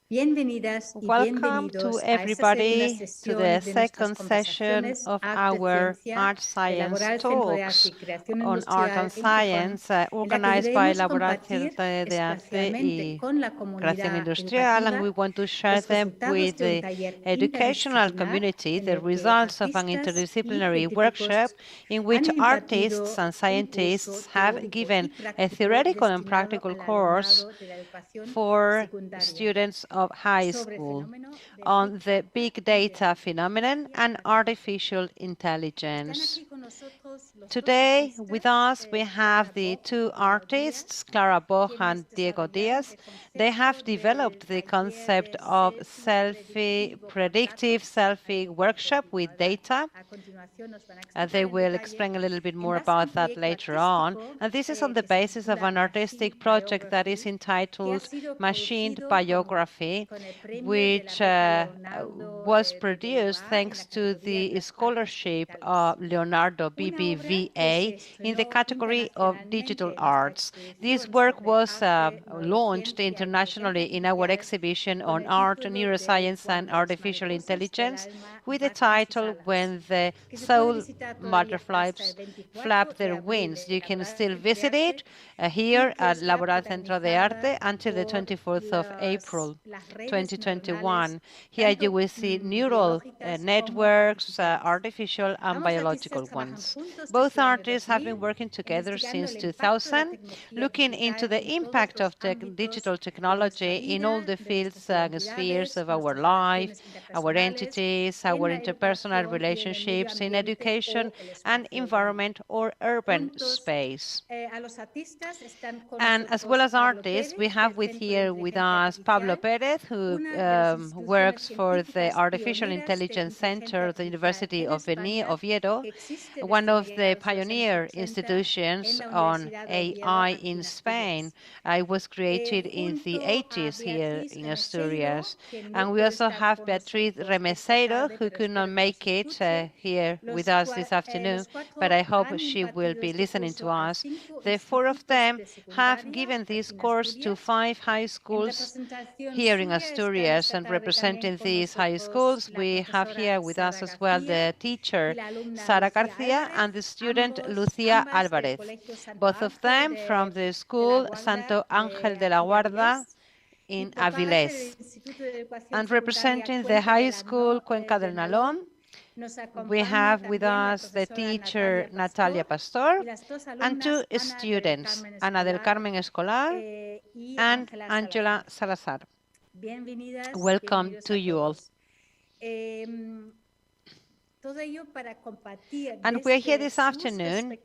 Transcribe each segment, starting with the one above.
Bienvenidas y Welcome to bienvenidos a esta segunda everybody to sesión the de nuestras second session conversaciones of Arte, our Ciencia, art-science LABoral, Centro de Arte talks y Creación on art Industrial and en Gijón, science en la que organized by queremos LABoral, compartir Centro de Arte especialmente y con la Creación comunidad Industrial, and educativa we want to share los them resultados with de un the taller educational interdisciplinar community, en the el que results of an artistas y interdisciplinary workshop científicos in han which artists impartido and un curso scientists have teórico y given a práctico theoretical and destinado practical al course alumnado de la educación for secundaria students of high sobre el school fenómeno del Big on the Data big y data inteligencia phenomenon and artificial. artificial Están intelligence. aquí con nosotros los dos Today with artistas, us we have Clara the Bock two y Diego artists, Díaz, Clara Boch and quienes Diego desarrollaron Diaz. el They have concepto del developed the taller concept de of selfie selfie predictivo con predictive datos, al selfie que a workshop with continuación, data. a continuación nos van a They explicar en will detalle, explain a little bit en more base a un about that proyecto later on. artístico And this is on the que se basis of titula an artistic Machine project that is Biography, que ha entitled sido Machined producido Biography, con el premio de la which beca Leonardo was de produced Lenoir en la thanks to categoría de the las artes scholarship digitales. of Leonardo Una obra que se BBVA in the estrenó category of digital internacionalmente en nuestra arts. This exposición work sobre was arte, launched neurociencia y internationally inteligencia in our artificial exhibition con on el art, título de neuroscience, and Cuando las artificial mariposas del intelligence alma with the baten sus title alas, When the que se puede Soul visitar todavía hasta el Butterflies 24 flap de their abril wings. You en can Laboral still Centro de visit Arte it y here que at está Laboral Centro de protagonizada Arte until the por 24th of April las redes neuronales, 2021. Here you tanto will see neural biológicas como networks, artificiales. artificial and Ambos artistas biological trabajan ones. juntos Both desde el año artists have been 2000, working together investigando since el impacto de la 2000, tecnología looking into digital the en todos impact los of ámbitos digital de nuestra technology in all vida, the de nuestras fields and spheres identidades, of our nuestras life, relaciones our interpersonales, entities, en our la interpersonal educación y en el medio relationships in ambiente education o el and espacio urbano. environment or urban Juntos space. a los artistas están con And as well nosotros as Pablo artists, we Pérez del have Centro de here with Inteligencia us Pablo Artificial, Perez, who una de las instituciones works for the científicas Artificial pioneras de Intelligence inteligencia Center of the artificial University en of España, Oviedo, que existe one desde of the mediados de los años pioneer 80 en institutions la on Universidad de Oviedo, AI aquí in en Spain. Asturias. It was created in the Junto a 80s here Beatriz in Remeseiro, Asturias. que And no we puede also estar have con Beatriz nosotros esta Remeseiro, tarde, who pero could not espero que nos make it escuche. here with us this afternoon, Los but cuatro I hope han she will impartido be este listening to curso a us. 5 The four of institutos them de have secundaria given this aquí en course to Asturias. 5 high En schools representación here in suya están Asturias, esta and tarde también representing con these high nosotros schools, la we have profesora here with us Sara as well García the y teacher la alumna Sara Lucía Garcia Álvarez, and the student Lucia ambas del Alvarez, Colegio Santo both of Ángel them from the de la school Guarda Santo Ángel de de la aquí de Guarda Avilés y in por parte del Avilés, Instituto de Educación and Secundaria representing the Cuenca high del school Nalón, Cuenca del Nalón. nos We acompaña have with también la us the profesora teacher Natalia Natalia Pastor Pastor y las dos and two alumnas Ana del students, Carmen Ana del Escolar Carmen Escolar y and Ángela Angela Salazar. Salazar. Bienvenidas, Welcome bienvenidos to a you all. todos. Todo ello para compartir And we're here desde this sus afternoon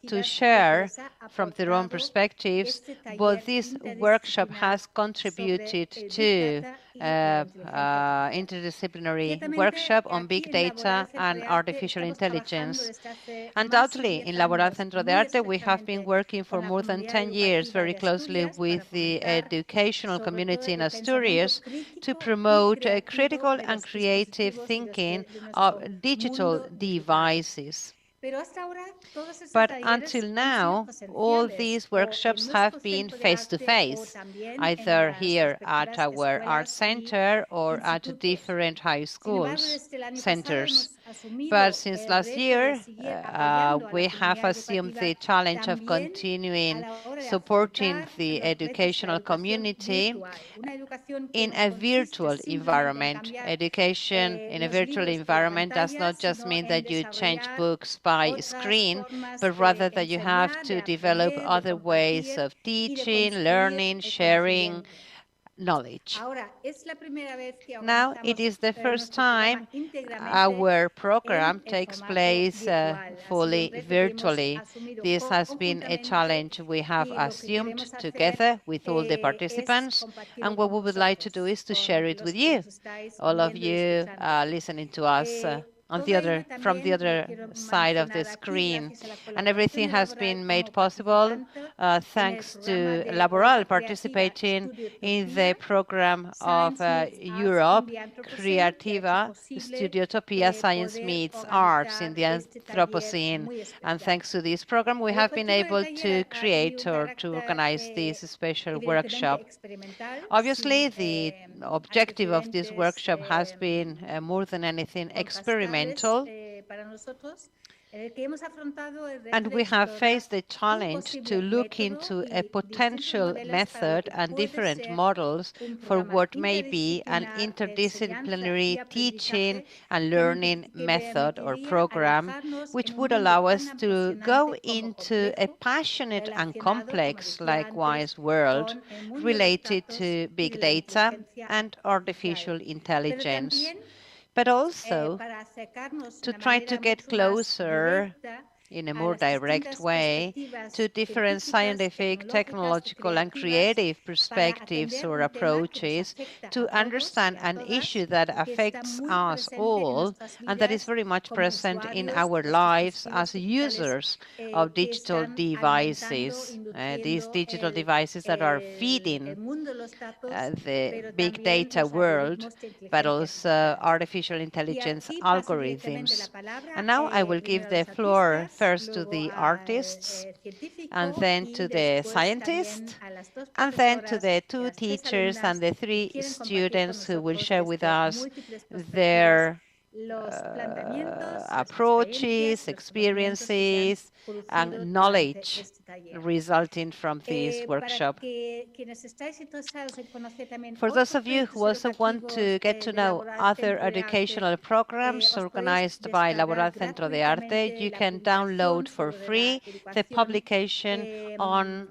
to perspectivas lo que share les ha from their own aportado perspectives este what taller this workshop interdisciplinar has sobre contributed el Big to Data y la inteligencia artificial. interdisciplinary Ciertamente, workshop on aquí big en data Laboral Centro and de Arte artificial estamos trabajando intelligence. desde hace más de Undoubtedly, 10 in Laboral años, Centro de muy Arte, we have been estrechamente working for con la more than comunidad 10 years educativa very de closely Asturias para with the fomentar educational sobre todo community in el pensamiento Asturias to crítico y promote creativo critical de and los creative dispositivos y thinking de nuestro of digital mundo digital. devices. Pero hasta ahora todos estos But talleres until han sido now, all presenciales these o en workshops have nuestro been centro de arte o face-to-face, también en either las here at respectivas our art escuelas y center or at institutos. different high Sin embargo, schools, desde el año pasado centers. hemos But asumido since el last reto de year, seguir apoyando a la we have comunidad assumed educativa the challenge of también a continuing la hora de supporting afrontar the los retos de la educational educación community virtual, una educación que in no a consiste virtual simplemente en environment. cambiar Education in a los virtual libros por environment does pantalla, not just sino mean en that you change desarrollar books by otras screen, formas but de rather that you have enseñar, de to develop aprender, de other ways compartir of y de teaching, construir learning, el sharing conocimiento. knowledge. Ahora, es la primera vez que Now, it organizamos is the first nuestro programa time íntegramente our en program el takes formato place virtual. Ha sido un fully reto que hemos virtually. asumido This has been a conjuntamente challenge we have y lo que assumed queremos hacer together with all the es participants, and compartirlo what con we would like to do vosotros, is to share con it with los que you, nos estáis all of viendo y you escuchando. listening to us on the other, from the other side of the screen. And everything has been made possible thanks to LABoral participating in the program of Europe, Creativa, Studiotopia, Science Meets Arts in the Anthropocene. And thanks to this program, we have been able to create or to organize this special workshop. Obviously, the objective of this workshop has been more than anything experimental. And we have faced the challenge to look into a potential method and different models for what may be an interdisciplinary teaching and learning method or program, which would allow us to go into a passionate and complex, likewise, world related to big data and artificial intelligence, but also to try to get closer in a more direct way to different scientific, technological, and creative perspectives or approaches to understand an issue that affects us all and that is very much present in our lives as users of digital devices, these digital devices that are feeding the big data world, but also artificial intelligence algorithms. And now I will give the floor first to the artists, and then to the scientists, and then to the two teachers and the three students who will share with us their approaches, experiences, and knowledge resulting from this workshop. For those of you who also want to get to know other educational programs organized by LABoral Centro de Arte, you can download for free the publication on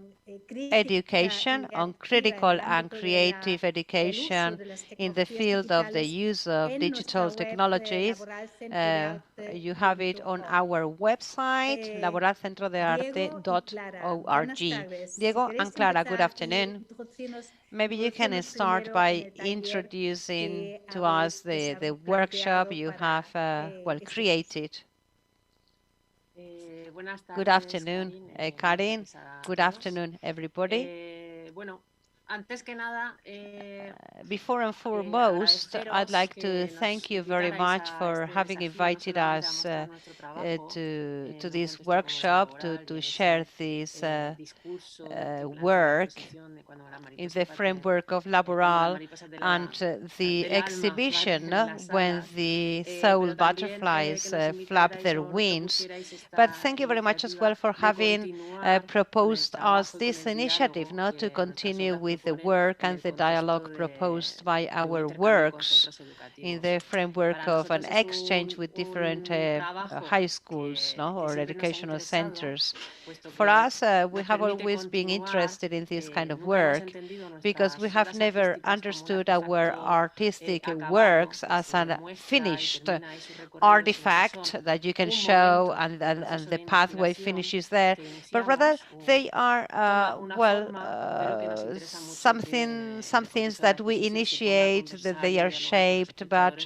education, on critical and creative education in the field of the use of digital technologies. You have it on our website, laboralcentrodearte.org. Diego and Clara, good afternoon. Maybe you can start by introducing to us the workshop you have created. Good afternoon, Karin. Good afternoon, everybody. Before and foremost, I'd like to thank you very much for having invited us to this workshop to share this work in the framework of LABoral and the exhibition when the soul butterflies flap their wings. But thank you very much as well for having proposed us this initiative to continue with the work and the dialogue proposed by our works in the framework of an exchange with different high schools or educational centers. For us, we have always been interested in this kind of work because we have never understood our artistic works as a finished artifact that you can show and the pathway finishes there, but rather they are, some things that we initiate, that they are shaped, but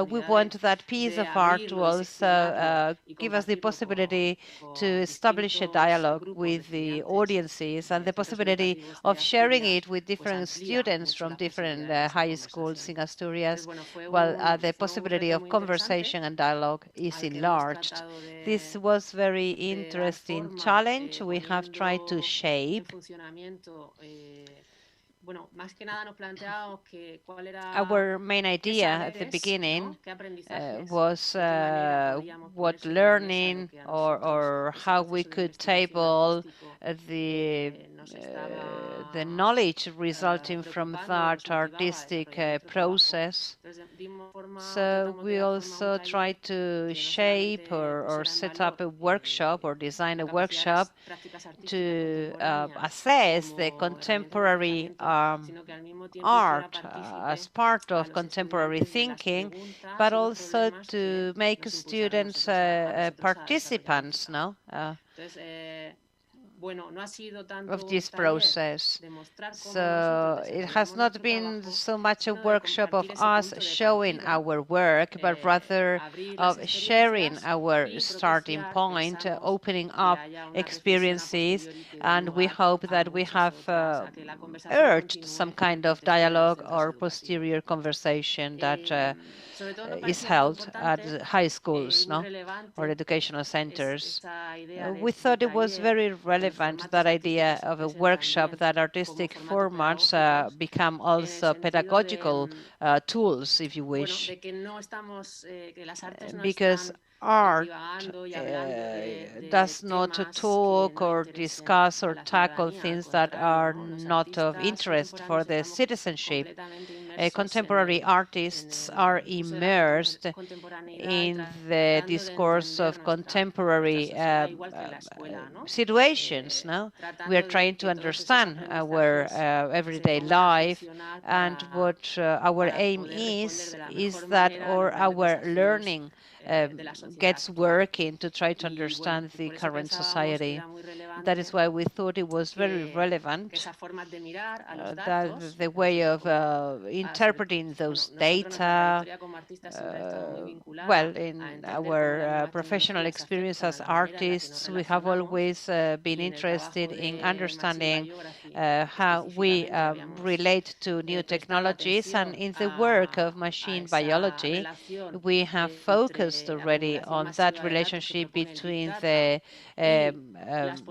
we want that piece of art to also give us the possibility to establish a dialogue with the audiences and the possibility of sharing it with different students from different high schools in Asturias, while the possibility of conversation and dialogue is enlarged. This was very interesting challenge we have tried to shape. Our main idea at the beginning was what learning or how we could table the knowledge resulting from that artistic process. So we also tried to shape or set up a workshop or design a workshop to assess the contemporary art as part of contemporary thinking, but also to make students participants of this process. So it has not been so much a workshop of us showing our work, but rather of sharing our starting point, opening up experiences, and we hope that we have urged some kind of dialogue or posterior conversation that is held at high schools, no, or educational centers. We thought it was very relevant, that idea of a workshop, that artistic formats become also pedagogical tools, if you wish, because art does not talk or discuss or tackle things that are not of interest for the citizenship. Contemporary artists are immersed in the discourse of contemporary situations. Now we are trying to understand our everyday life, and what our aim is that our learning gets working to try to understand the current society. That is why we thought it was very relevant that the way of interpreting those data. Well, in our professional experience as artists, we have always been interested in understanding how we relate to new technologies, and in the work of machine biology, we have focused already on that relationship between the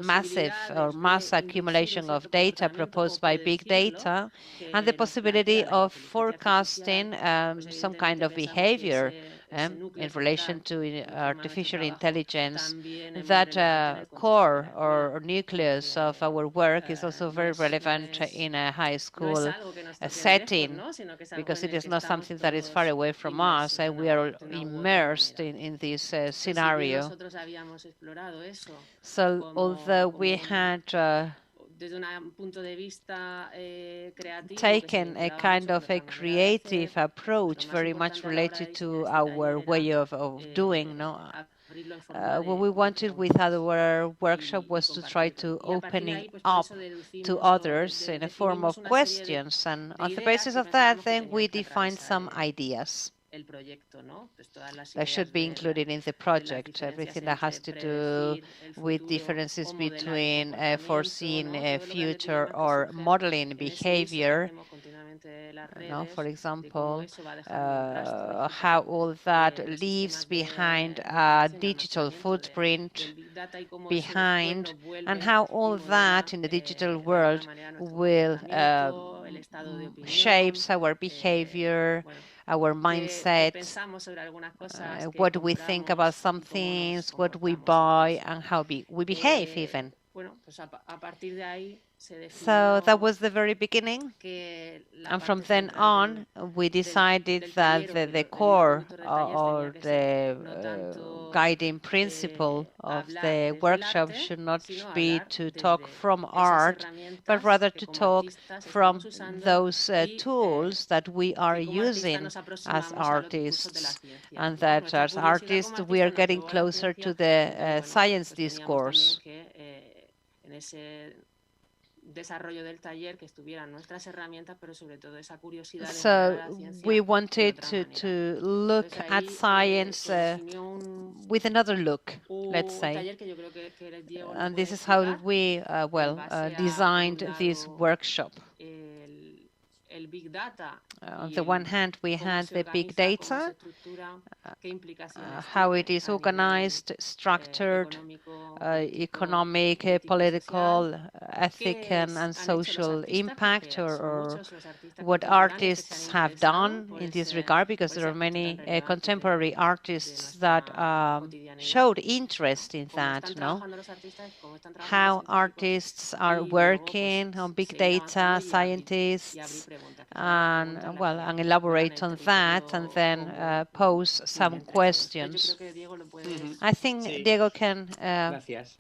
massive or mass accumulation of data proposed by big data and the possibility of forecasting some kind of behavior in relation to artificial intelligence. That core or nucleus of our work is also very relevant in a high school setting, because it is not something that is far away from us, and we are immersed in this scenario. So although we had taken a kind of a creative approach, very much related to our way of doing, no? What we wanted with our workshop was to try to open it up to others in a form of questions, and on the basis of that, then we defined some ideas that should be included in the project. Everything that has to do with differences between foreseeing future or modeling behavior. For example, how all that leaves behind a digital footprint behind, and how all that in the digital world will shapes our behavior, our mindset, what we think about some things, what we buy, and how we behave even. So that was the very beginning. And from then on, we decided that the core or the guiding principle of the workshop should not be to talk from art, but rather to talk from those tools that we are using as artists, and that as artists we are getting closer to the science discourse. So we wanted to look at science with another look, let's say. And this is how we, designed this workshop. On the one hand, we had the big data, how it is organized, structured, economic, political, ethical, and social impact, or what artists have done in this regard, because there are many contemporary artists that showed interest in that, no? How artists are working on big data, scientists, and elaborate on that, and then pose some questions. I think Diego can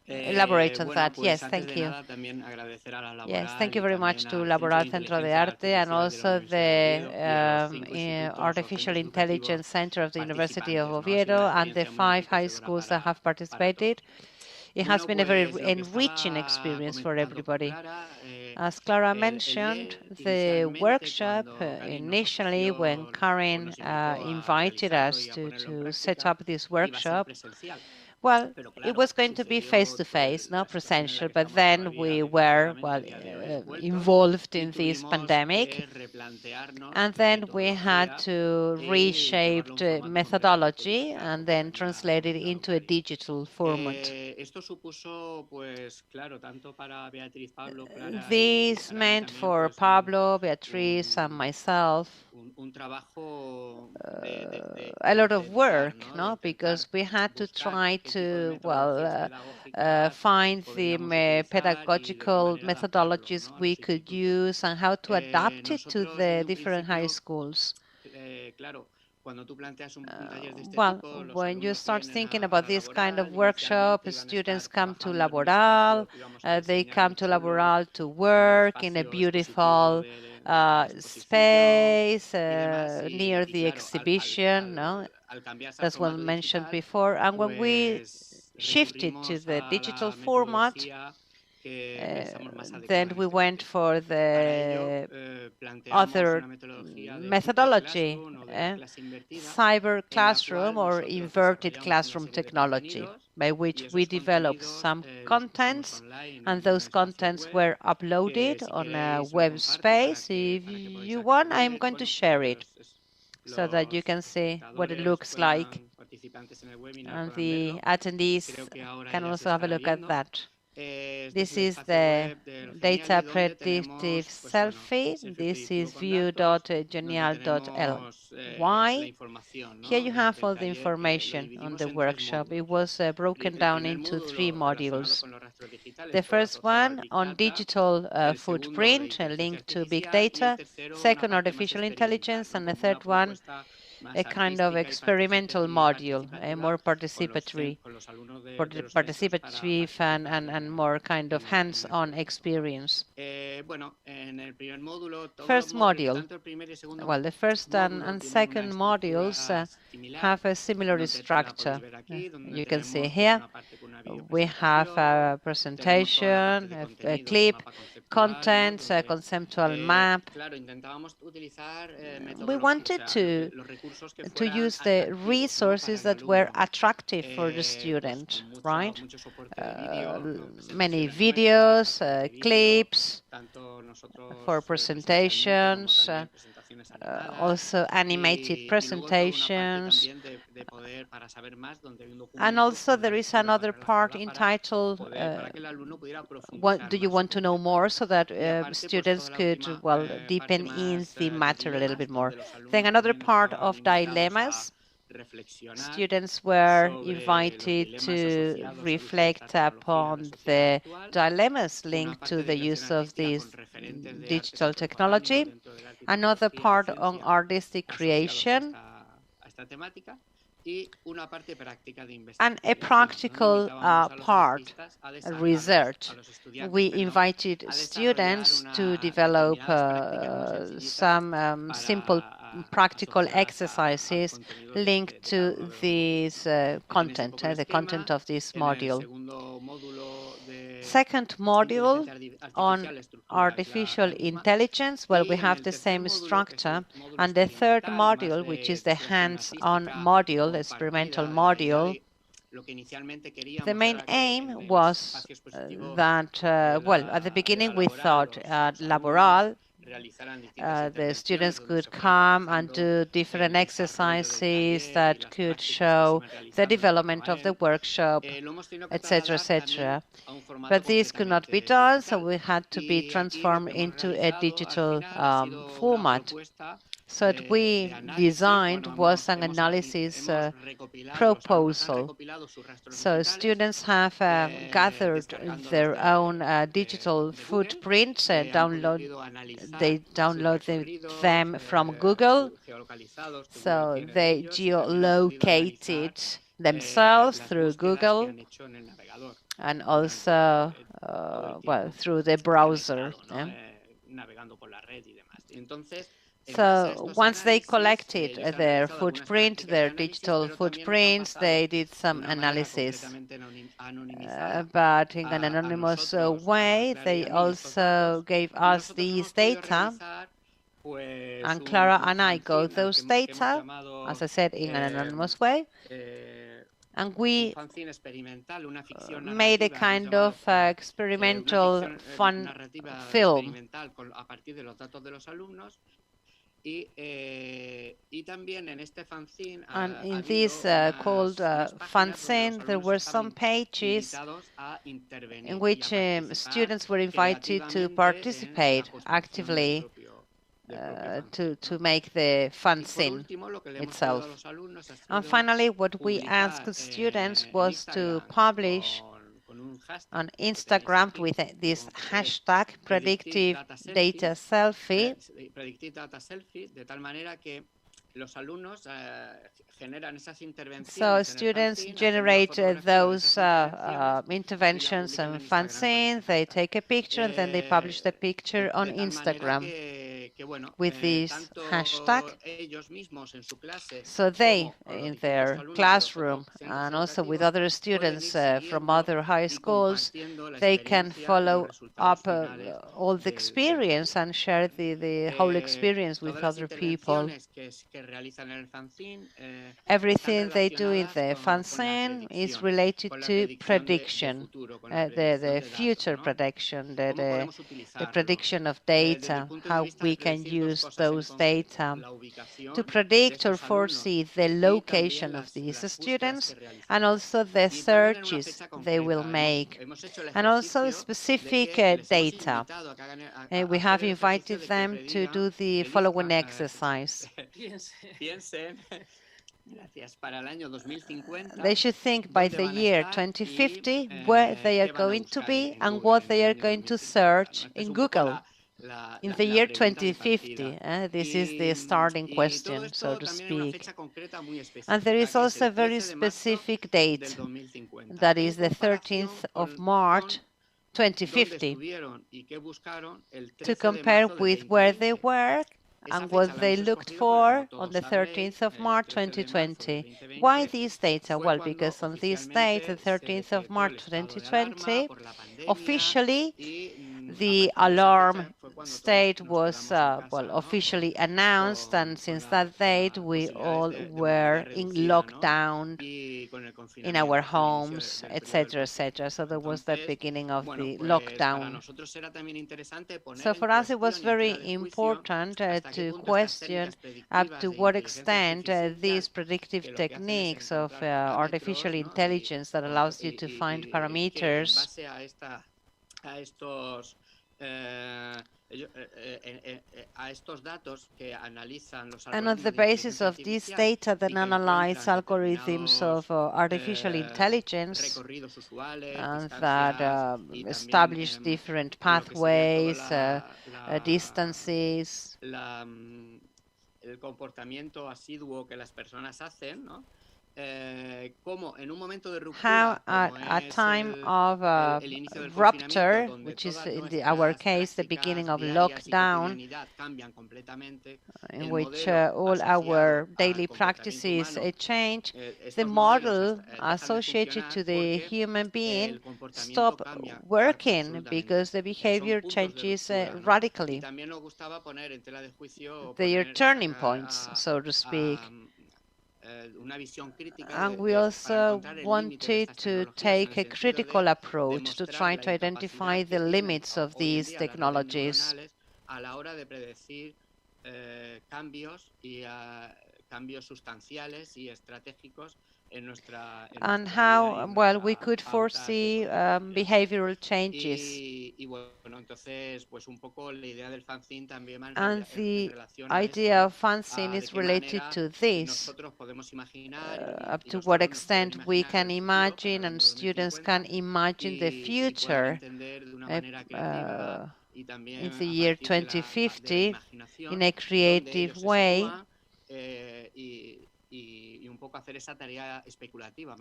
elaborate on that. Yes, thank you. Yes, thank you very much to LABoral Centro de Arte, and also the Artificial Intelligence Center of the University of Oviedo, and the 5 high schools that have participated it has been a very enriching experience for everybody. As Clara mentioned, the workshop initially when Karen invited us to set up this workshop, well, it was going to be face-to-face, not presential, but then we were, well, involved in this pandemic, and then we had to reshape the methodology and then translate it into a digital format. This meant for Pablo, Beatriz, and myself a lot of work, no? Because we had to try to, well, find the pedagogical methodologies we could use and how to adapt it to the different high schools. Well, when you start thinking about this kind of workshop, students come to LABoral, they come to LABoral to work in a beautiful space near the exhibition, no? That's what I mentioned before. And when we shifted to the digital format, then we went for the other methodology, cyber classroom or inverted classroom technology, by which we developed some contents, and those contents were uploaded on a web space. If you want, I'm going to share it so that you can see what it looks like, and the attendees can also have a look at that. This is the data predictive selfie. This is view.genial.ly. Here you have all the information on the workshop. It was broken down into 3 modules. The first one on digital footprint, a link to big data. Second, artificial intelligence. And the third one, a kind of experimental module, a more participatory and more kind of hands-on experience. First module. Well, the first and second modules have a similar structure. You can see here we have a presentation, a clip, content, a conceptual map. We wanted to use the resources that were attractive for the student, right? Many videos, clips for presentations, also animated presentations. And also there is another part entitled, what do you want to know more, so that students could, well, deepen in the matter a little bit more. Then another part of dilemmas. Students were invited to reflect upon the dilemmas linked to the use of this digital technology. Another part on artistic creation, and a practical part, research. We invited students to develop some simple practical exercises linked to this content, the content of this module. Second module on artificial intelligence, well, we have the same structure. And the third module, which is the hands-on module, experimental module, the main aim was that, well, at the beginning we thought at LABoral, the students could come and do different exercises that could show the development of the workshop, etc., etc. But this could not be done, so we had to be transformed into a digital format. So what we designed was an analysis proposal. So students have gathered their own digital footprints, they downloaded them from Google. So they geolocated themselves through Google and also, well, through the browser. So once they collected their footprint, their digital footprints, they did some analysis. But in an anonymous way, they also gave us these data. And Clara and I got those data, as I said, in an anonymous way. And we made a kind of experimental fun film. And in this called fanzine, there were some pages in which students were invited to participate actively to make the fanzine itself. And finally, what we asked students was to publish on Instagram with this hashtag predictive data selfie. So students generate those interventions on fanzine, they take a picture and then they publish the picture on Instagram with this hashtag. So they, in their classroom and also with other students from other high schools, they can follow up all the experience and share the whole experience with other people. Everything they do in the fanzine is related to prediction, the future prediction, the prediction of data, how we can use those data to predict or foresee the location of these students and also the searches they will make, and also specific data. We have invited them to do the following exercise. They should think by the year 2050 where they are going to be and what they are going to search in Google. In the year 2050, this is the starting question, so to speak. And there is also a very specific date, that is the 13th of March 2050, to compare with where they were and what they looked for on the 13th of March 2020. Why this data? Well, because on this date, the 13th of March 2020, officially the alarm state was officially announced, and since that date we all were in lockdown in our homes, etc., etc. So there was the beginning of the lockdown. So for us it was very important to question up to what extent these predictive techniques of artificial intelligence that allows you to find parameters and on the basis of this data then analyze algorithms of artificial intelligence and that establish different pathways, distances, how at a time of rupture, which is in our case the beginning of lockdown, in which all our daily practices change, the model associated to the human being stop working because the behavior changes radically. They are turning points, so to speak. And we also wanted to take a critical approach to try to identify the limits of these technologies. And how well we could foresee behavioral changes. And the idea of fanzine is related to this, up to what extent we can imagine and students can imagine the future in the year 2050 in a creative way,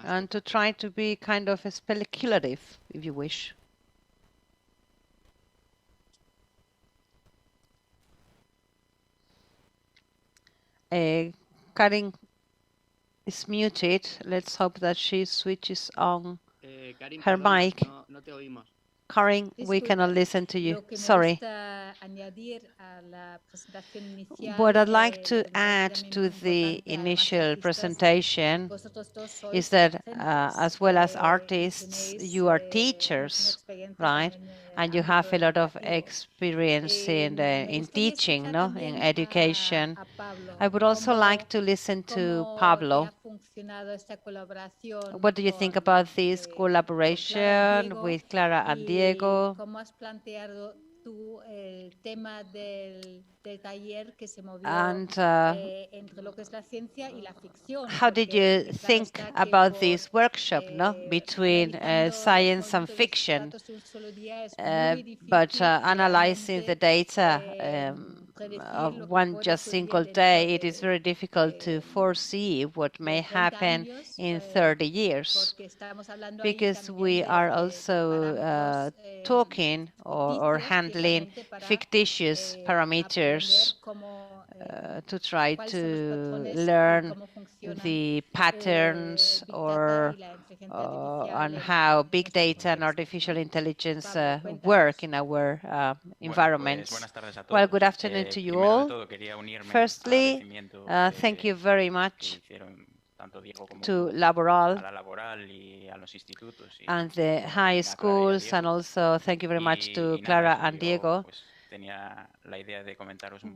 and to try to be kind of speculative, if you wish. Karin is muted. Let's hope that she switches on her mic. Karin, we cannot listen to you. Sorry. What I'd like to add to the initial presentation is that as well as artists, you are teachers, right? And you have a lot of experience in teaching, no? In education. I would also like to listen to Pablo. What do you think about this collaboration with Clara and Diego? And how did you think about this workshop, no, between science and fiction, but analyzing the data of one just single day? It is very difficult to foresee what may happen in 30 years, because we are also talking or handling fictitious parameters to try to learn the patterns or on how big data and artificial intelligence work in our environments. Well, good afternoon to you all. Firstly, thank you very much to LABoral and the high schools, and also thank you very much to Clara and Diego.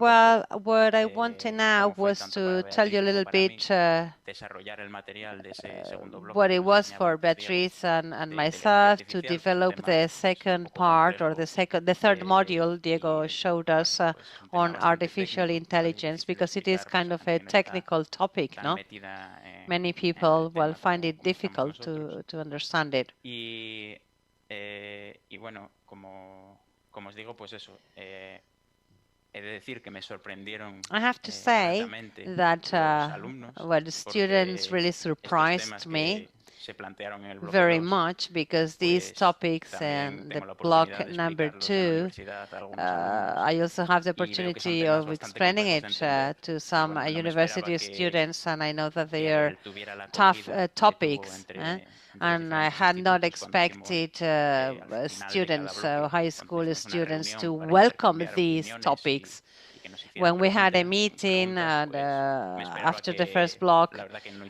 Well, what I wanted now was to tell you a little bit what it was for Beatriz and myself to develop the second part, or the third module Diego showed us on artificial intelligence, because it is kind of a technical topic, no? Many people will find it difficult to understand it. I have to say that well, the students really surprised me very much, because these topics and the block number 2, I also have the opportunity of explaining it to some university students, and I know that they are tough topics. And I had not expected students, high school students, to welcome these topics. When we had a meeting after the first block,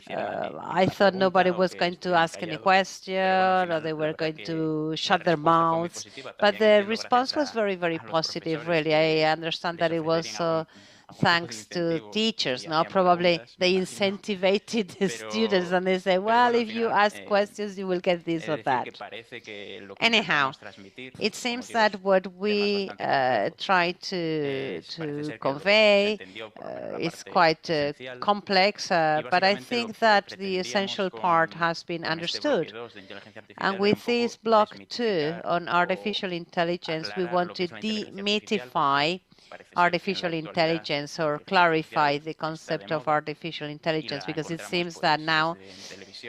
I thought nobody was going to ask any question, or they were going to shut their mouths. But the response was very, very positive, really. I understand that it was thanks to teachers, no? Probably they incentivated the students, and they say, well, if you ask questions, you will get this or that. Anyhow, it seems that what we try to convey is quite complex, but I think that the essential part has been understood. And with this block 2 on artificial intelligence, we want to demystify artificial intelligence, or clarify the concept of artificial intelligence, because it seems that now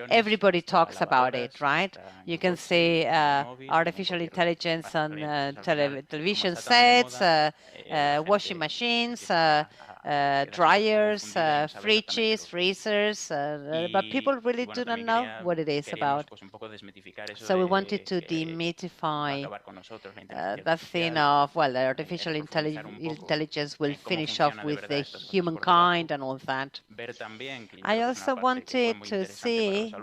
everybody talks about it, right? You can see artificial intelligence on television sets, washing machines, dryers, fridges, freezers, but people really do not know what it is about. So we wanted to demystify that thing of, well, artificial intelligence will finish off with the humankind and all that. I also wanted to see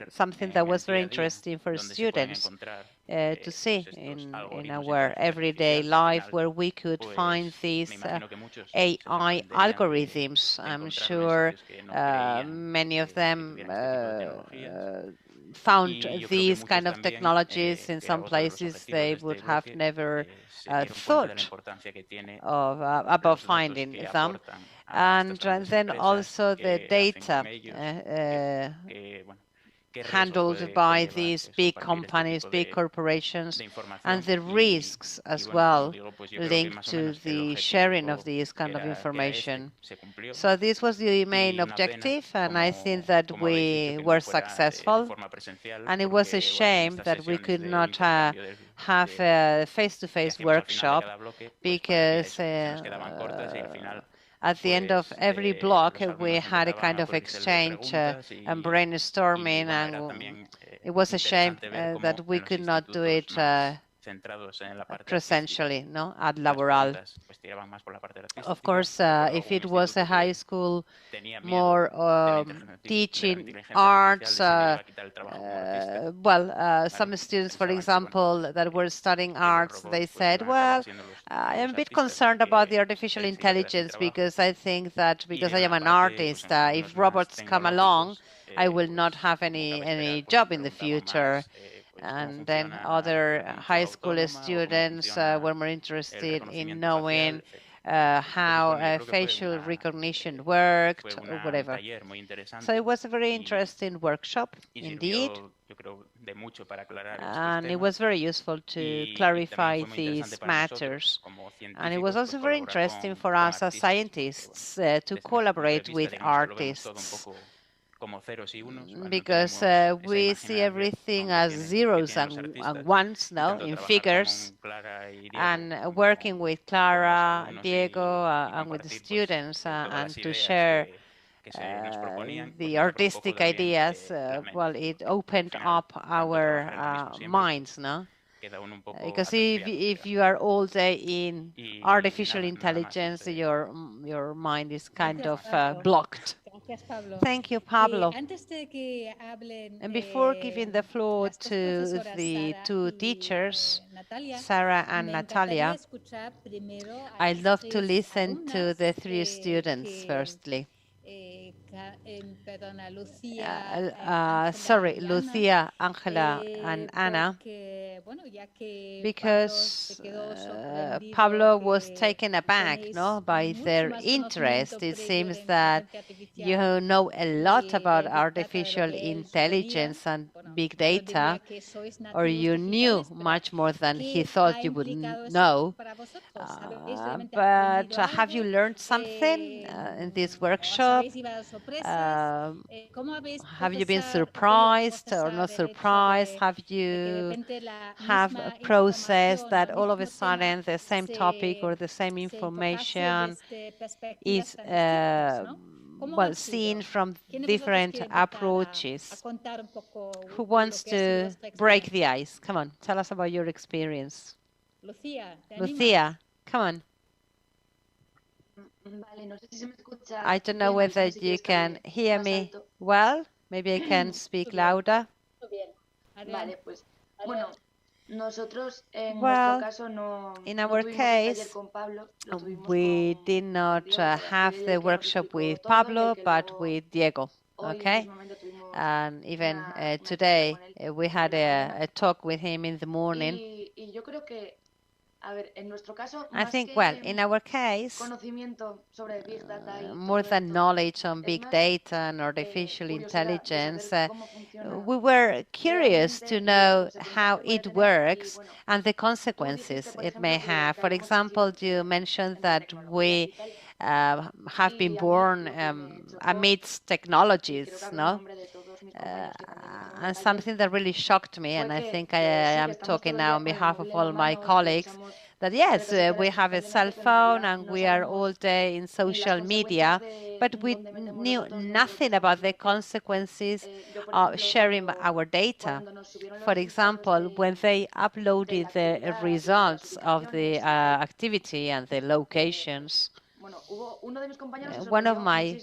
something that was very interesting for students to see in our everyday life, where we could find these AI algorithms. I'm sure many of them found these kind of technologies in some places they would have never thought of about finding them. And then also the data handled by these big companies, big corporations, and the risks as well linked to the sharing of this kind of information. So this was the main objective, and I think that we were successful. And it was a shame that we could not have a face-to-face workshop, because at the end of every block, we had a kind of exchange and brainstorming, and it was a shame that we could not do it presentially, no, at LABoral. Of course, if it was a high school, more teaching arts, some students, for example, that were studying arts, they said, well, I am a bit concerned about the artificial intelligence because I think that because I am an artist, if robots come along, I will not have any job in the future. And then other high school students were more interested in knowing how facial recognition worked or whatever. So it was a very interesting workshop indeed. And it was very useful to clarify these matters. And it was also very interesting for us as scientists to collaborate with artists, because we see everything as zeros and ones now in figures, and working with Clara, Diego, and with the students and to share the artistic ideas, well, it opened up our minds, no? Because if you are all day in artificial intelligence, your mind is kind of blocked. Thank you, Pablo. And before giving the floor to the two teachers, Sarah and Natalia, I'd love to listen to the three students firstly. Sorry, Lucia, Angela, and Anna, because Pablo was taken aback, no, by their interest. It seems that you know a lot about artificial intelligence and big data, or you knew much more than he thought you would know. But have you learned something in this workshop? Have you been surprised or not surprised? Have you processed that all of a sudden the same topic or the same information is well, seen from different approaches? Who wants to break the ice? Come on, tell us about your experience. Lucia, come on. I don't know whether you can hear me well. Maybe I can speak louder. Well, in our case, we did not have the workshop with Pablo, but with Diego, okay? And even today, we had a talk with him in the morning. I think, well, in our case, more than knowledge on big data and artificial intelligence, we were curious to know how it works and the consequences it may have. For example, you mentioned that we have been born amidst technologies, no? And something that really shocked me, and I think I am talking now on behalf of all my colleagues, that yes, we have a cell phone and we are all day in social media, but we knew nothing about the consequences of sharing our data. For example, when they uploaded the results of the activity and the locations, one of my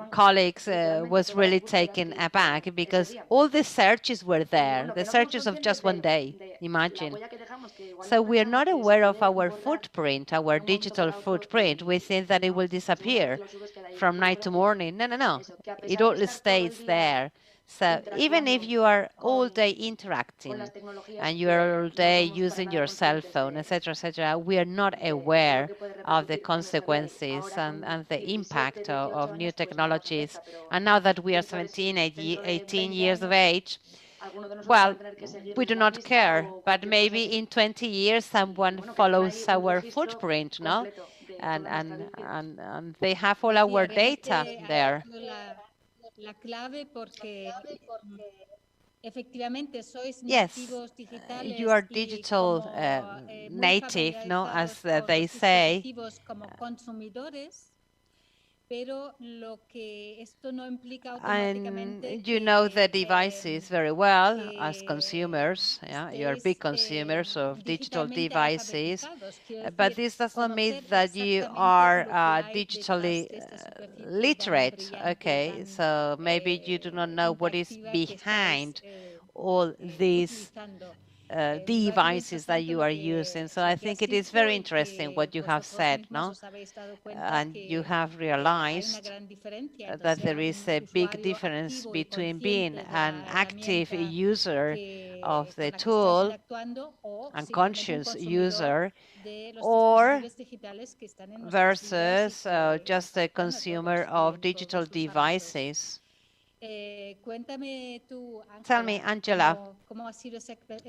colleagues was really taken aback because all the searches were there, the searches of just one day, imagine. So we are not aware of our footprint, our digital footprint. We think that it will disappear from night to morning. No, no, no. It all stays there. So even if you are all day interacting and you are all day using your cell phone, etc., we are not aware of the consequences and the impact of new technologies. And now that we are 17, 18 years of age, well, we do not care, but maybe in 20 years someone follows our footprint, no? And they have all our data there. Yes, you are digital native, no, as they say. And you know the devices very well as consumers. Yeah? You are big consumers of digital devices, but this does not mean that you are digitally literate. Okay, so maybe you do not know what is behind all these devices that you are using. So I think it is very interesting what you have said, no? And you have realized that there is a big difference between being an active user of the tool and conscious user or versus just a consumer of digital devices. Tell me, Angela,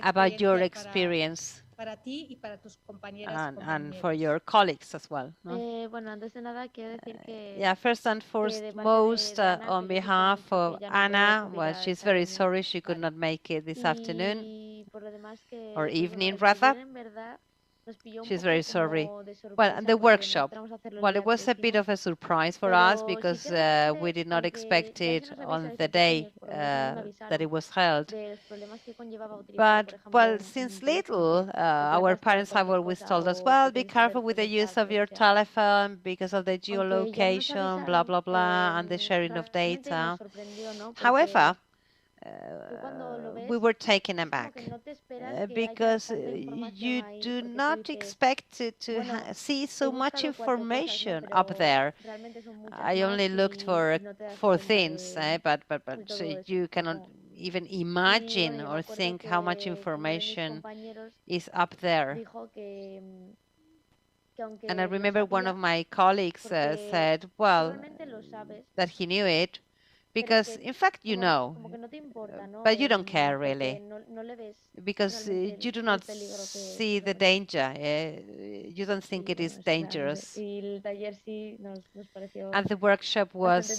about your experience and for your colleagues as well. No? Yeah, first and foremost, on behalf of Anna, well, she's very sorry she could not make it this afternoon or evening, rather. She's very sorry. Well, and the workshop. Well, it was a bit of a surprise for us because we did not expect it on the day that it was held. But, well, since little, our parents have always told us, well, be careful with the use of your telephone because of the geolocation, blah, blah, blah, and the sharing of data. However, we were taken aback because you do not expect to see so much information up there. I only looked for things, but you cannot even imagine or think how much information is up there. And I remember one of my colleagues said, well, that he knew it, because in fact you know, but you don't care really, because you do not see the danger. You don't think it is dangerous. And the workshop was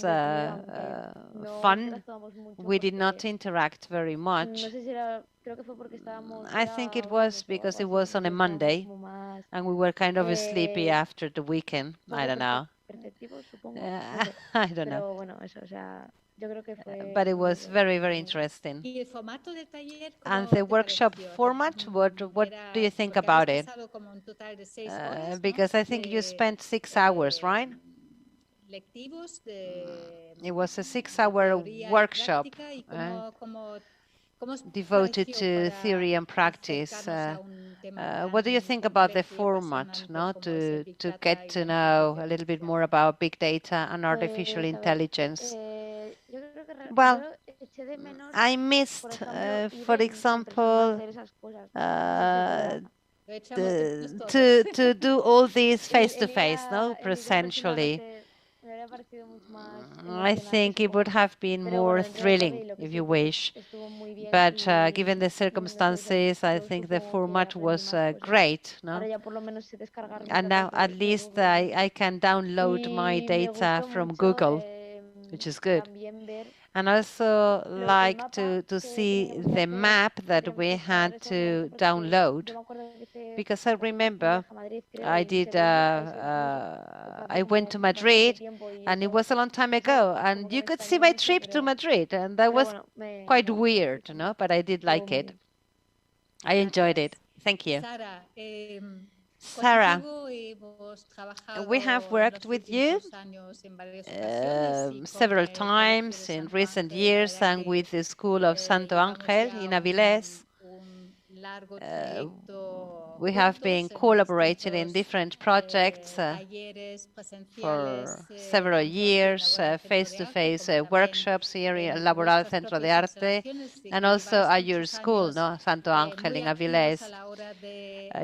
fun. We did not interact very much. I think it was because it was on a Monday and we were kind of sleepy after the weekend. I don't know. I don't know. But it was very, very interesting. And the workshop format, what do you think about it? Because I think you spent 6 hours, right? It was a 6-hour workshop devoted to theory and practice. What do you think about the format, no? To get to know a little bit more about big data and artificial intelligence? Well, I missed, for example, to do all these face-to-face, no, presentially. I think it would have been more thrilling, if you wish. But given the circumstances, I think the format was great. No? And now at least I can download my data from Google, which is good. And also like to see the map that we had to download, because I remember I did. I went to Madrid, and it was a long time ago, and you could see my trip to Madrid, and that was quite weird, no? But I did like it. I enjoyed it. Thank you. Sarah, we have worked with you several times in recent years and with the School of Santo Ángel in Avilés. We have been collaborating in different projects for several years, face-to-face workshops here in LABoral Centro de Arte, and also at your school, no, Santo Ángel in Avilés.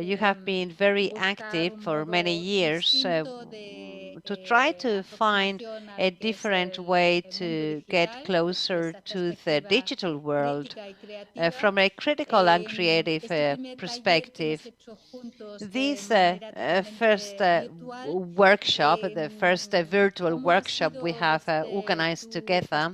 You have been very active for many years to try to find a different way to get closer to the digital world from a critical and creative perspective. This first workshop, the first virtual workshop we have organized together,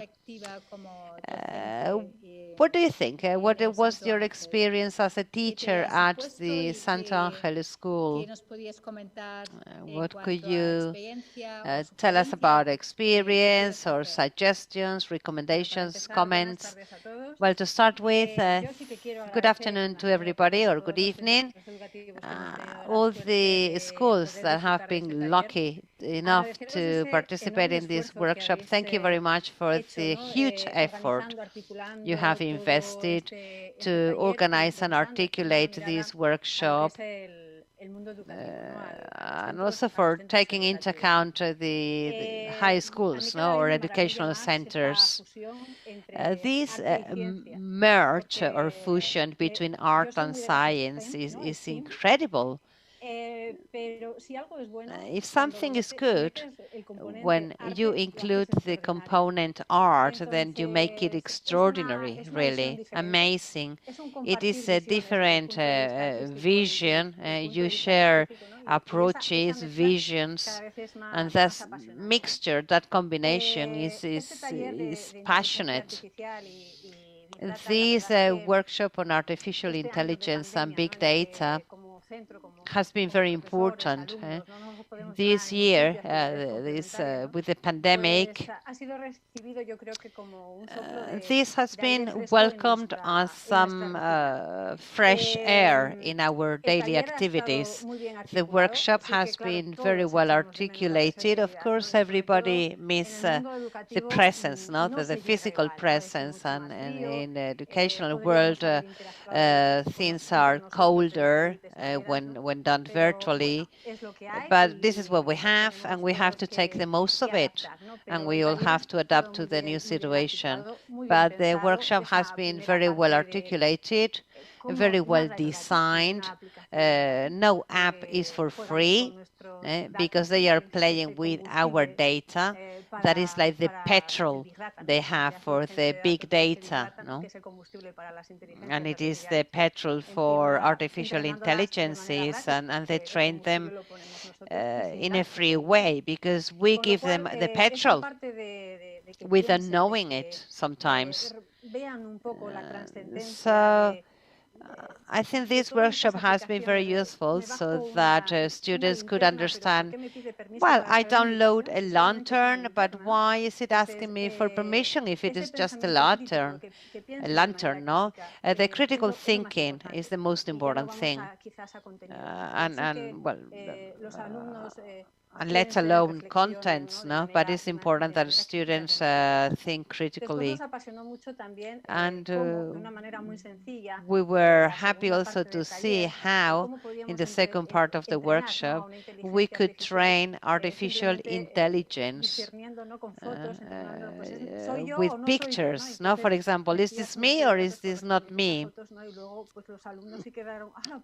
What do you think? What was your experience as a teacher at the Santo Ángel School? What could you tell us about experience or suggestions, recommendations, comments? Well, to start with, good afternoon to everybody, or good evening. All the schools that have been lucky enough to participate in this workshop, thank you very much for the huge effort you have invested to organize and articulate this workshop, and also for taking into account the high schools, or educational centers. This merge or fusion between art and science is incredible. If something is good, when you include the component art, then you make it extraordinary, really amazing. It is a different vision. You share approaches, visions, and that mixture, that combination is passionate. This workshop on artificial intelligence and big data has been very important. This year, with the pandemic, this has been welcomed as some fresh air in our daily activities. The workshop has been very well articulated. Of course, everybody misses the presence, the physical presence, and in the educational world, things are colder when done virtually. But this is what we have, and we have to take the most of it, and we all have to adapt to the new situation. But the workshop has been very well articulated, very well designed. No app is for free because they are playing with our data. That is like the petrol they have for the big data, and it is the petrol for artificial intelligences, and they train them in a free way because we give them the petrol without knowing it sometimes. So I think this workshop has been very useful so that students could understand, well, I download a lantern, but why is it asking me for permission if it is just a lantern? A lantern, no? The critical thinking is the most important thing. And let alone contents, no? But it's important that students think critically. And we were happy also to see how, in the second part of the workshop, we could train artificial intelligence with pictures. No, for example, is this me or is this not me?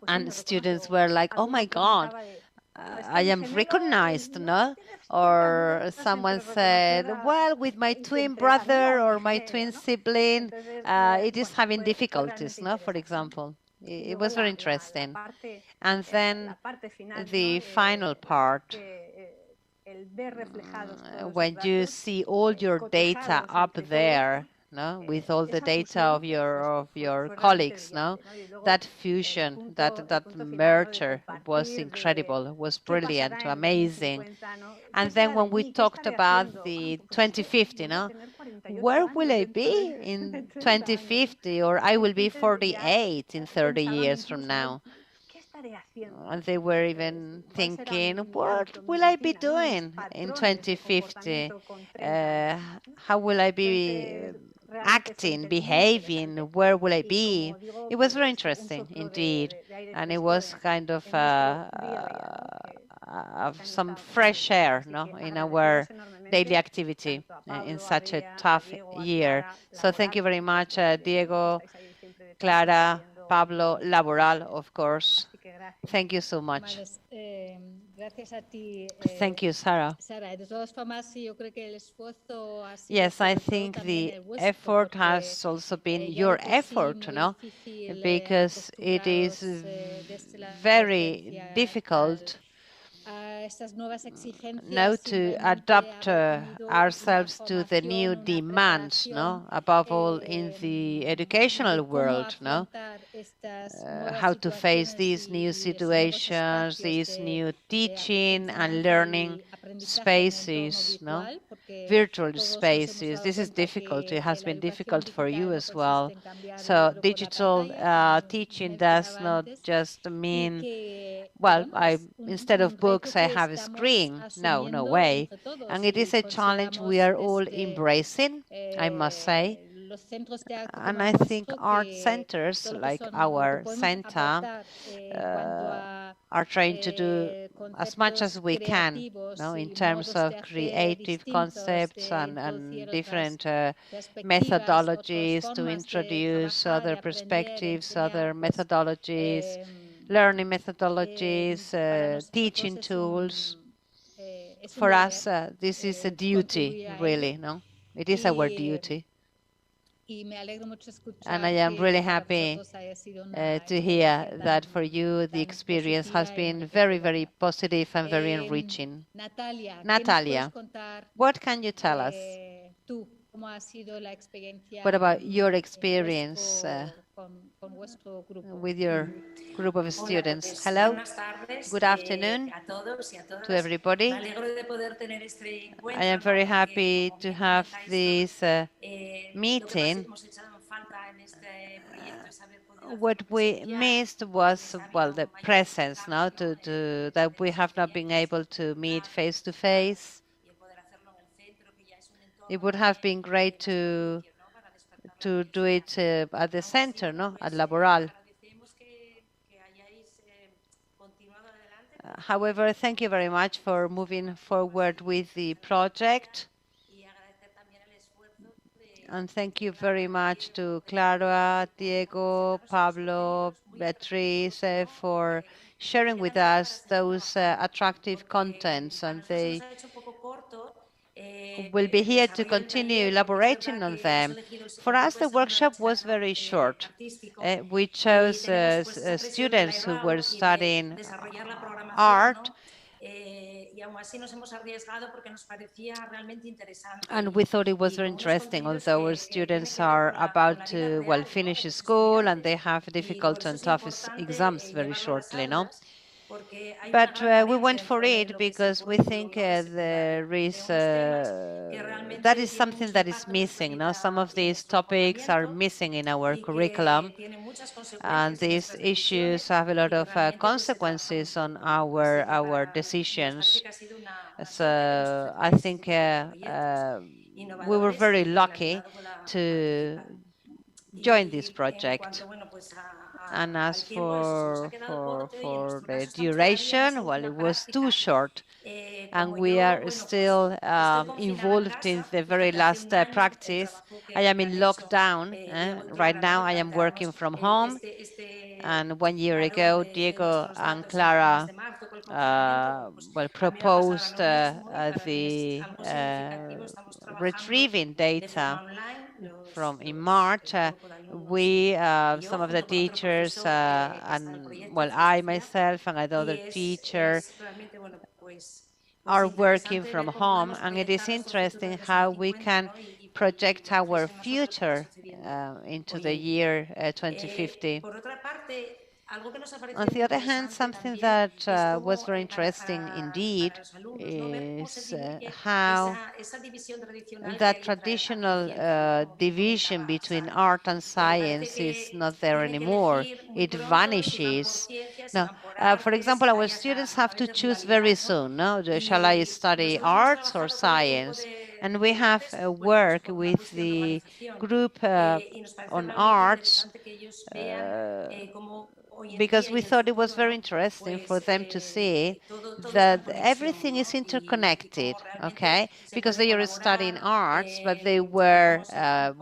And students were like, oh my God, I am recognized, no? Or someone said, well, with my twin brother or my twin sibling, it is having difficulties, no? For example, it was very interesting. And then the final part, when you see all your data up there, no, with all the data of your colleagues, no, that fusion, that merger was incredible, was brilliant, amazing. And then when we talked about the 2050, no, where will I be in 2050, or I will be 48 in 30 years from now? And they were even thinking, what will I be doing in 2050? How will I be acting, behaving? Where will I be? It was very interesting indeed. And it was kind of some fresh air, no, in our daily activity in such a tough year. So thank you very much, Diego, Clara, Pablo, LABoral, of course. Thank you so much. Thank you, Sarah. Yes, I think the effort has also been your effort, no? Because it is very difficult no, to adapt ourselves to the new demands, no, above all in the educational world, no, how to face these new situations, these new teaching and learning spaces, no, virtual spaces. This is difficult. It has been difficult for you as well. So digital teaching does not just mean, well, instead of books, I have a screen. No, no way. And it is a challenge we are all embracing, I must say. And I think art centers like our center are trying to do as much as we can, no, in terms of creative concepts and different methodologies to introduce other perspectives, other methodologies, learning methodologies, teaching tools. For us, this is a duty, really, no? It is our duty. And I am really happy to hear that for you the experience has been very, very positive and very enriching. Natalia, what can you tell us? What about your experience with your group of students? Hello, good afternoon to everybody. I am very happy to have this meeting. What we missed was, well, the presence, no, that we have not been able to meet face to face. It would have been great to do it at the center, no, at LABoral. However, thank you very much for moving forward with the project. And thank you very much to Clara, Diego, Pablo, Beatriz for sharing with us those attractive contents, and they will be here to continue elaborating on them. For us, the workshop was very short. We chose students who were studying art, and we thought it was very interesting, although our students are about to, well, finish school and they have difficult and tough exams very shortly, no? But we went for it because we think there is that is something that is missing. No, some of these topics are missing in our curriculum, and these issues have a lot of consequences on our decisions. So I think we were very lucky to join this project. And as for the duration, well, it was too short, and we are still involved in the very last practice. I am in lockdown. Right now, I am working from home, and 1 year ago, Diego and Clara well, proposed the retrieving data from in March. We, some of the teachers, and well, I myself and another teacher are working from home, and it is interesting how we can project our future into the year 2050. On the other hand, something that was very interesting indeed is how that traditional division between art and science is not there anymore. It vanishes. Now, for example, our students have to choose very soon. No, shall I study arts or science? And we have work with the group on arts because we thought it was very interesting for them to see that everything is interconnected, okay? Because they are studying arts, but they were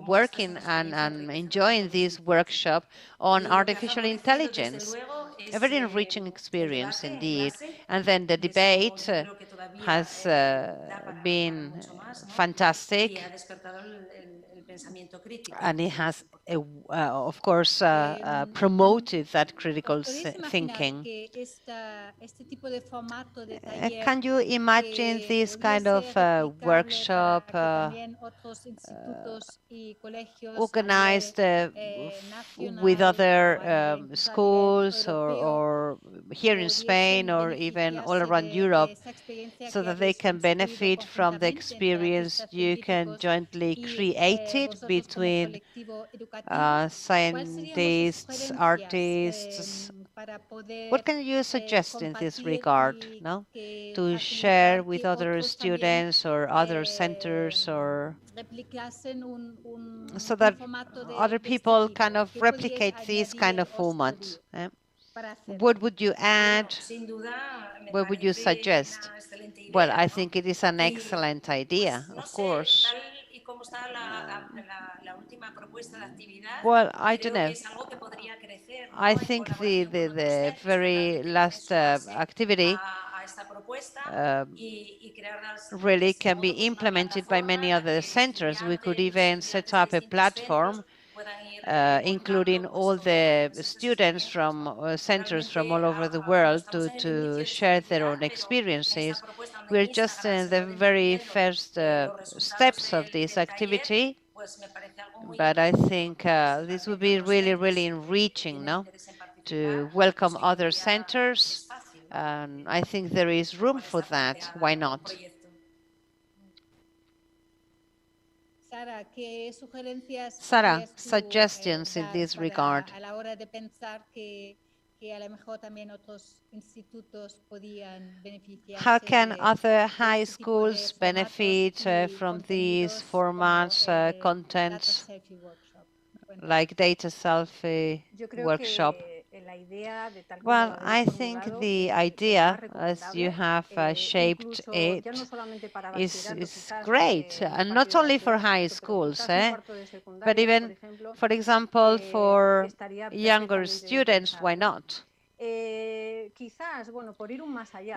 working and enjoying this workshop on artificial intelligence. A very enriching experience indeed. And then the debate has been fantastic. And it has, of course, promoted that critical thinking. Can you imagine this kind of workshop organized with other schools or here in Spain or even all around Europe, so that they can benefit from the experience you can jointly create it between scientists, artists? What can you suggest in this regard, no? To share with other students or other centers, or so that other people kind of replicate this kind of format? What would you add? What would you suggest? Well, I think it is an excellent idea, of course. Well, I don't know. I think the very last activity really can be implemented by many other centers. We could even set up a platform including all the students from centers from all over the world to share their own experiences. We're just in the very first steps of this activity, but I think this would be really, really enriching, no? To welcome other centers, and I think there is room for that. Why not? Sara, suggestions in this regard? How can other high schools benefit from these formats, contents, like data selfie workshop? Well, I think the idea, as you have shaped it, is great, and not only for high schools, but even, for example, for younger students, why not?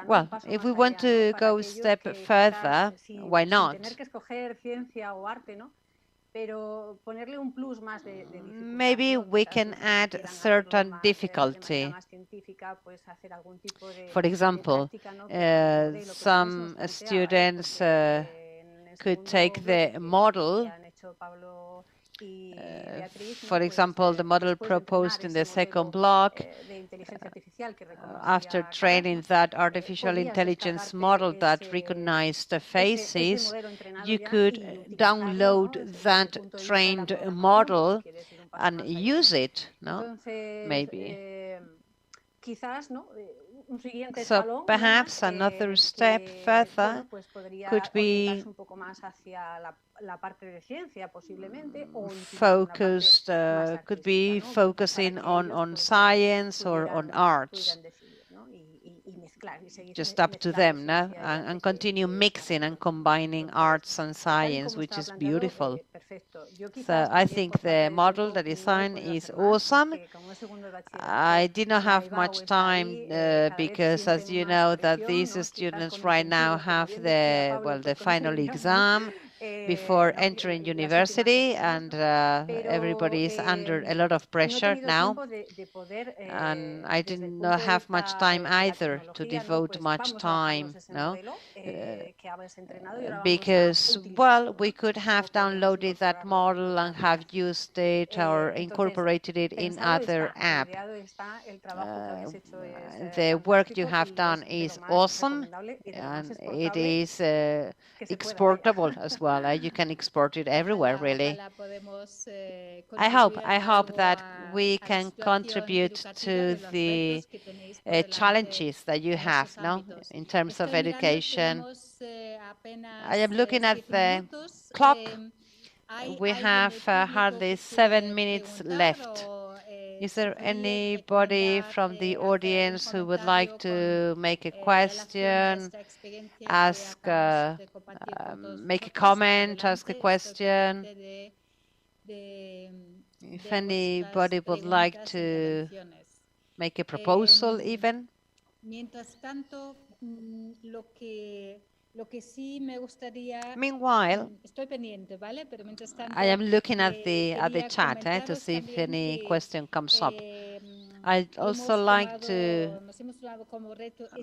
Well, if we want to go a step further, why not? Maybe we can add certain difficulty. For example, some students could take the model, for example, the model proposed in the second block, after training that artificial intelligence model that recognized the faces, you could download that trained model and use it, no? Maybe. So perhaps another step further could be focused, could be focusing on science or on arts. Just up to them, no? And continue mixing and combining arts and science, which is beautiful. So I think the model, the design is awesome. I did not have much time because, as you know, that these students right now have the final exam before entering university, and everybody is under a lot of pressure now. And I did not have much time either to devote much time, no? Because, well, we could have downloaded that model and have used it or incorporated it in other app. The work you have done is awesome, and it is exportable as well. You can export it everywhere, really. I hope that we can contribute to the challenges that you have, no, in terms of education. I am looking at the clock. We have hardly 7 minutes left. Is there anybody from the audience who would like to make a question, ask, make a comment, ask a question? If anybody would like to make a proposal even. Meanwhile, I am looking at the chat to see if any question comes up. I'd also like to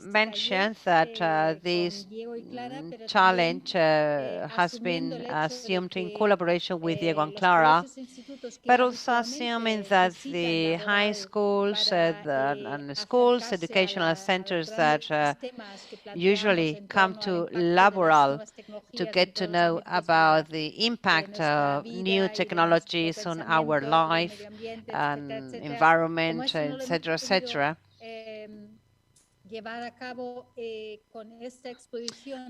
mention that this challenge has been assumed in collaboration with Diego and Clara, but also assuming that the high schools and schools, educational centers that usually come to LABoral to get to know about the impact of new technologies on our life and environment, etc., etc.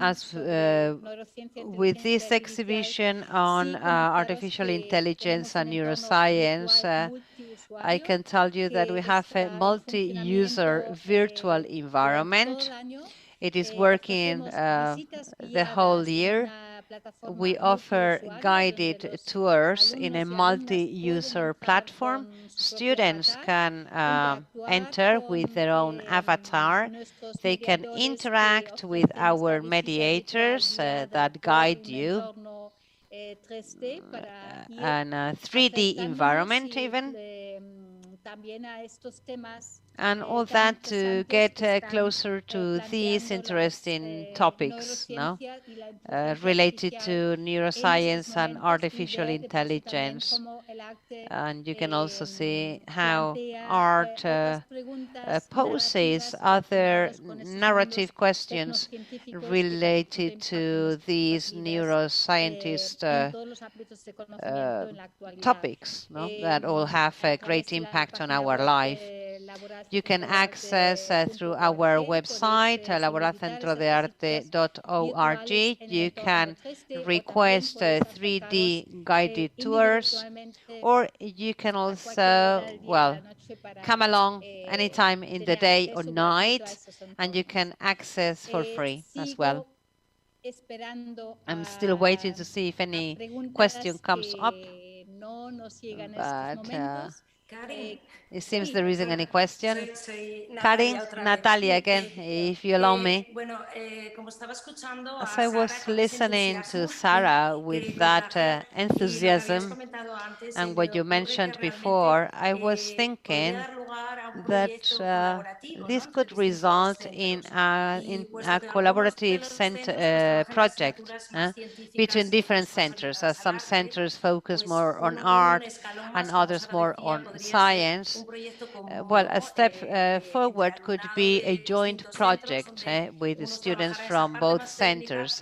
As with this exhibition on artificial intelligence and neuroscience, I can tell you that we have a multi-user virtual environment. It is working the whole year. We offer guided tours in a multi-user platform. Students can enter with their own avatar. They can interact with our mediators that guide you, and a 3D environment even, and all that to get closer to these interesting topics, no? Related to neuroscience and artificial intelligence. And you can also see how art poses other narrative questions related to these neuroscientist topics, no? That all have a great impact on our life. You can access through our website, laboralcentrodearte.org. You can request 3D guided tours, or you can also, well, come along anytime in the day or night, and you can access for free as well. I'm still waiting to see if any question comes up, but it seems there isn't any question. Karin, Natalia again, if you allow me. As I was listening to Sarah with that enthusiasm and what you mentioned before, I was thinking that this could result in a collaborative project between different centers, as some centers focus more on art and others more on science. Well, a step forward could be a joint project with students from both centers.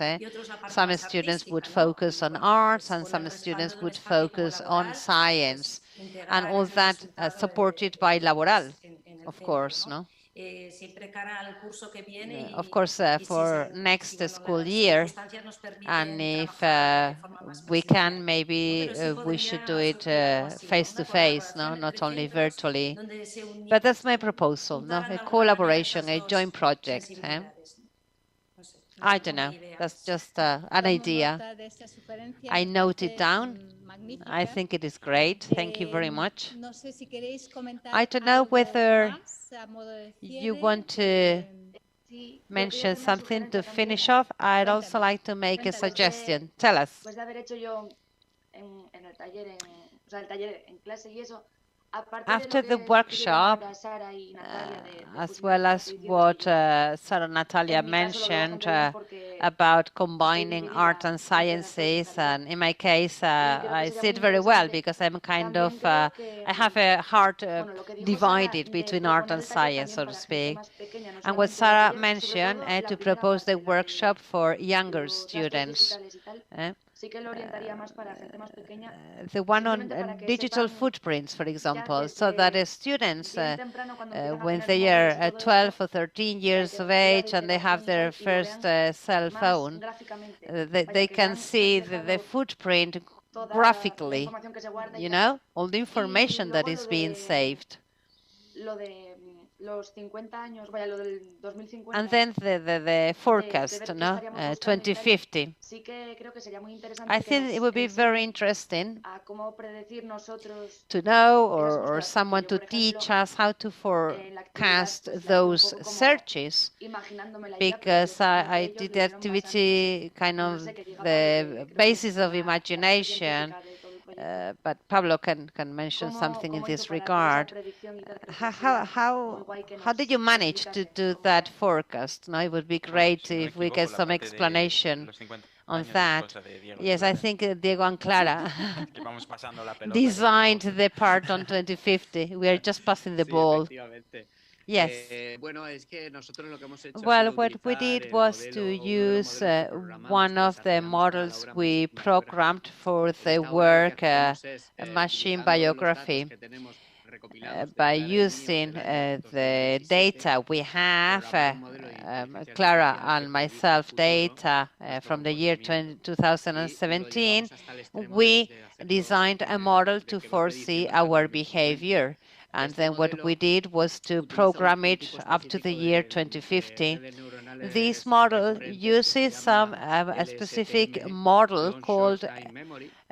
Some students would focus on arts and some students would focus on science, and all that supported by LABoral, of course, no? Of course, for next school year, and if we can, maybe we should do it face to face, no, not only virtually. But that's my proposal, no, a collaboration, a joint project. I don't know. That's just an idea. I note it down. I think it is great. Thank you very much. I don't know whether you want to mention something to finish off. I'd also like to make a suggestion. Tell us. After the workshop, as well as what Sarah and Natalia mentioned about combining art and sciences, and in my case, I see it very well because I'm kind of, I have a heart divided between art and science, so to speak. And what Sarah mentioned, to propose the workshop for younger students. The one on digital footprints, for example, so that students, when they are 12 or 13 years of age and they have their first cell phone, they can see the footprint graphically, you know, all the information that is being saved. And then the forecast, no? 2050. I think it would be very interesting to know or someone to teach us how to forecast those searches, because I did the activity kind of the basis of imagination, but Pablo can mention something in this regard. How did you manage to do that forecast? No, it would be great if we get some explanation on that. Yes, I think Diego and Clara designed the part on 2050. We are just passing the ball. Yes. Well, what we did was to use one of the models we programmed for the work, machine biography, by using the data we have, Clara and myself, data from the year 2017, we designed a model to foresee our behavior. And then what we did was to program it up to the year 2050. This model uses a specific model called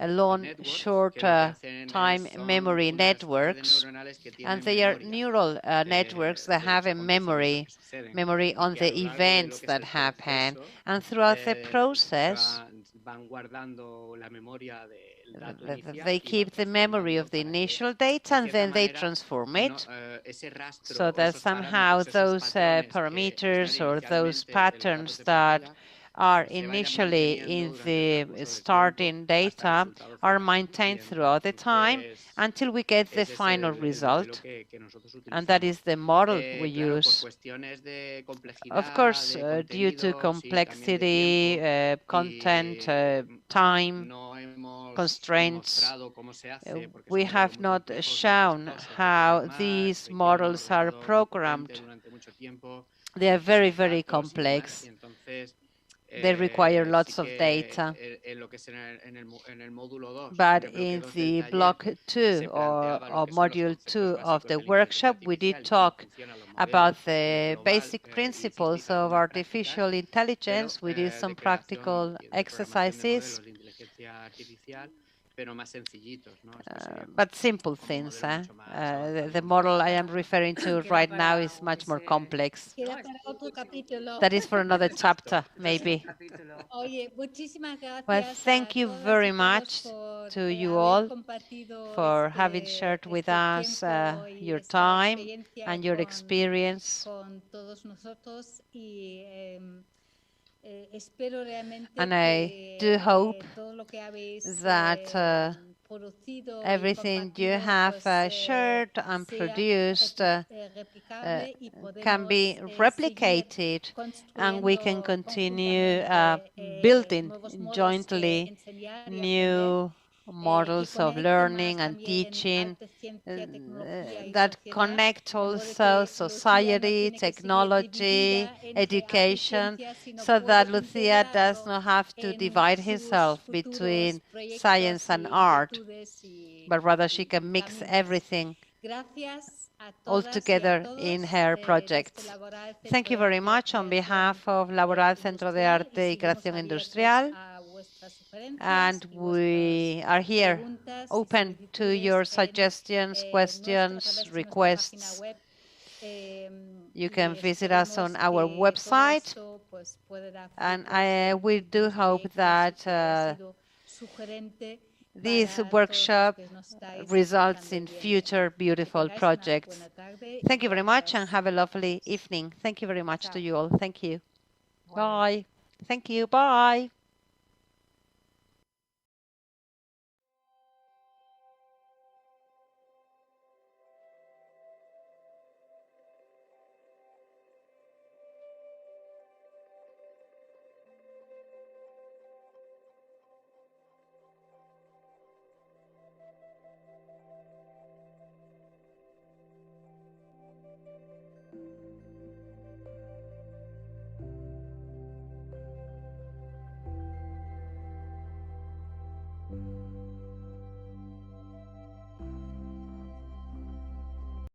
long short time memory networks, and they are neural networks that have a memory on the events that happen, and throughout the process they keep the memory of the initial data and then they transform it, so that somehow those parameters or those patterns that are initially in the starting data are maintained throughout the time until we get the final result. And that is the model we use. Of course, due to complexity, content, time, constraints, we have not shown how these models are programmed. They are very, very complex. They require lots of data. But in the block 2 or module 2 of the workshop, we did talk about the basic principles of artificial intelligence. We did some practical exercises. But simple things. The model I am referring to right now is much more complex. That is for another chapter, maybe. Well, thank you very much to you all for having shared with us your time and your experience. And I do hope that everything you have shared and produced can be replicated, and we can continue building jointly new models of learning and teaching that connect also society, technology, education, so that Lucia does not have to divide herself between science and art, but rather she can mix everything all together in her projects. Thank you very much on behalf of LABoral, Centro de Arte y Creación Industrial. And we are here open to your suggestions, questions, requests. You can visit us on our website, and we do hope that this workshop results in future beautiful projects. Thank you very much and have a lovely evening. Thank you very much to you all. Thank you. Bye. Thank you. Bye.